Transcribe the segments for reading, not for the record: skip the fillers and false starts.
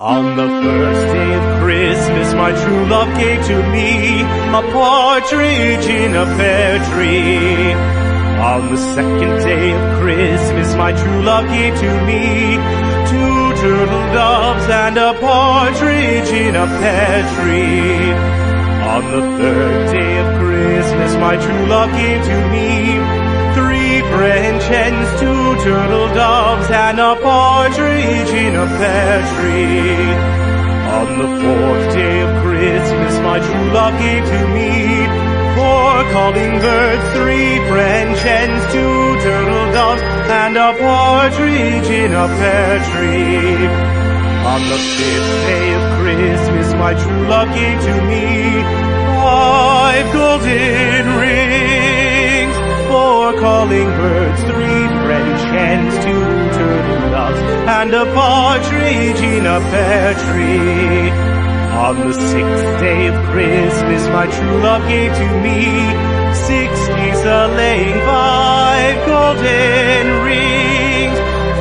On the first day of Christmas, my true love gave to me a partridge in a pear tree. On the second day of Christmas, my true love gave to me two turtle doves and a partridge in a pear tree. On the third day of Christmas, my true love gave to me three French hens, two turtle doves, and a partridge in a pear tree. On the fourth day of Christmas, my true love gave to me four calling birds, three French hens, two turtle doves, and a partridge in a pear tree. On the fifth day of Christmas, my true love gave to me five golden rings, four calling birds, three French hens, two turtle doves, and a partridge in a pear tree. On the sixth day of Christmas, my true love gave to me six geese a-laying, five golden rings,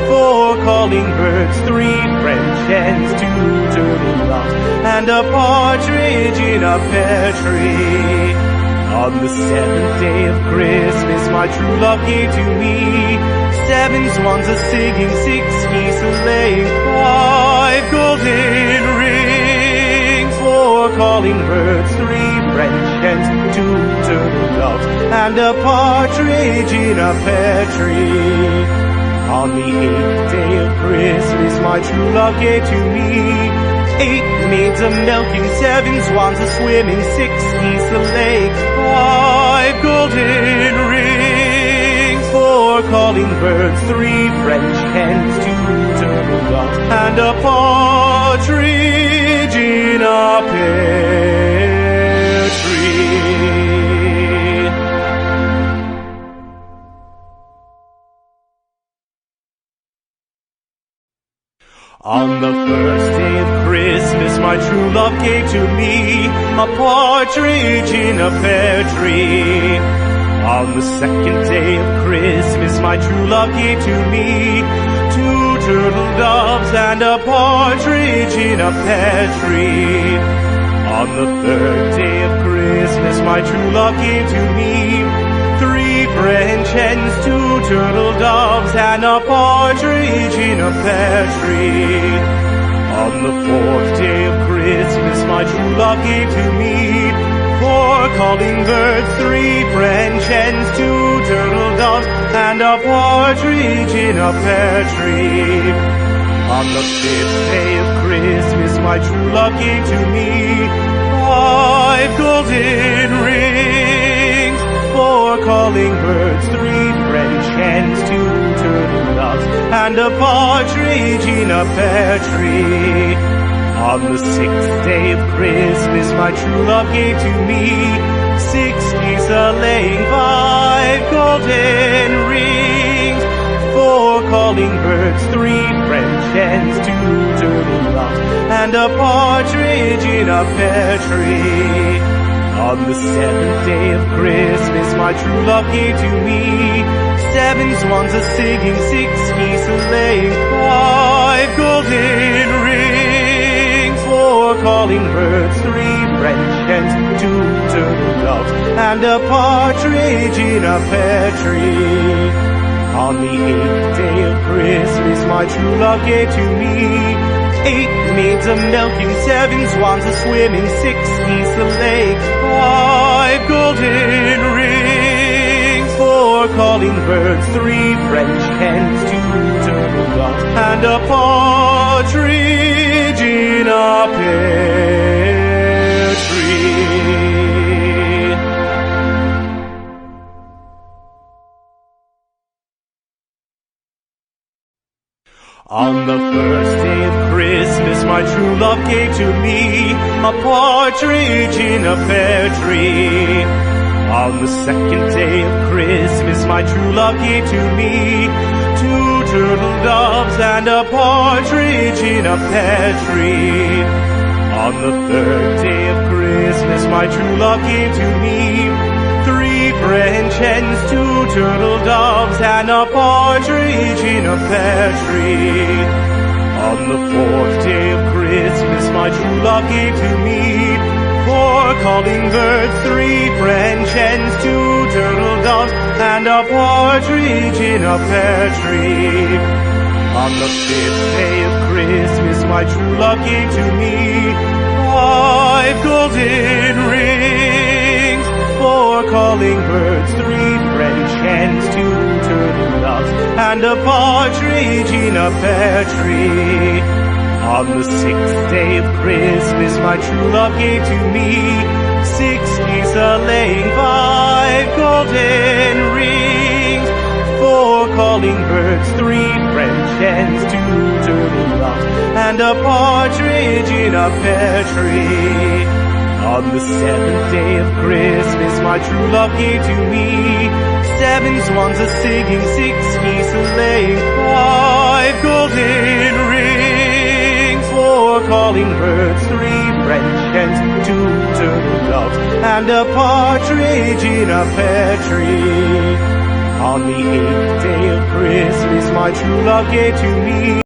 four calling birds, three French hens, two turtle doves, and a partridge in a pear tree. On the seventh day of Christmas, my true love gave to me seven swans a-singing, six geese a-laying, five golden rings, four calling birds, three French hens, two turtle doves, and a partridge in a pear tree. On the eighth day of Christmas, my true love gave to me eight maids a-milking, seven swans a-swimming, six geese a-laying, five golden rings, four calling birds, three French hens, two turtle doves, and a partridge in a pear tree. On the first day of Christmas, my true love gave to me a partridge in a pear tree. On the second day of Christmas, my true love gave to me two turtle doves and a partridge in a pear tree. On the third day of Christmas, my true love gave to me three French hens, two turtle doves, and a partridge in a pear tree. On the fourth day of Christmas, my true love gave to me four calling birds, three French hens, two turtle doves, and a partridge in a pear tree. On the fifth day of Christmas, my true love gave to me five golden rings, four calling birds, three French hens, two turtle doves, and a partridge in a pear tree. On the sixth day of Christmas, my true love gave to me six geese a-laying, five golden rings, four calling birds, three French hens, two turtle doves, and a partridge in a pear tree. On the seventh day of Christmas, my true love gave to me seven swans a-singing, six geese a-laying, five golden rings, four calling birds, three French hens, two turtle doves, and a partridge in a pear tree. On the eighth day of Christmas, my true love gave to me eight maids a-milking, seven swans a-swimming, six geese a-laying, five golden rings, four calling birds, three French hens, two turtle doves, and a partridge in a pear tree. On the first day of Christmas, my true love gave to me a partridge in a pear tree. On the second day of Christmas, my true love gave to me two turtle doves and a partridge in a pear tree. On the third day of Christmas, my true love gave to me three French hens, two turtle doves, and a partridge in a pear tree. On the 4th day of Christmas my true love gave to me 4 calling birds, 3 French hens, 2 turtle doves, and a partridge in a pear tree. On the 5th day of Christmas my true love gave to me 5 golden rings, 4 calling birds, 3 French hens, 2 turtle doves, and a partridge in a pear tree. On the 6th day of Christmas my true love gave to me 6 geese a-laying, 5 golden rings, 4 calling birds, 3 French hens, 2 turtle doves, and a partridge in a pear tree. On the 7th day of Christmas my true love gave to me 7 swans a-singing, 6 geese a-laying, 5 golden rings, 4 calling birds, 3 French hens, 2 turtle doves, and a partridge in a pear tree. On the 8th day of Christmas my true love gave to me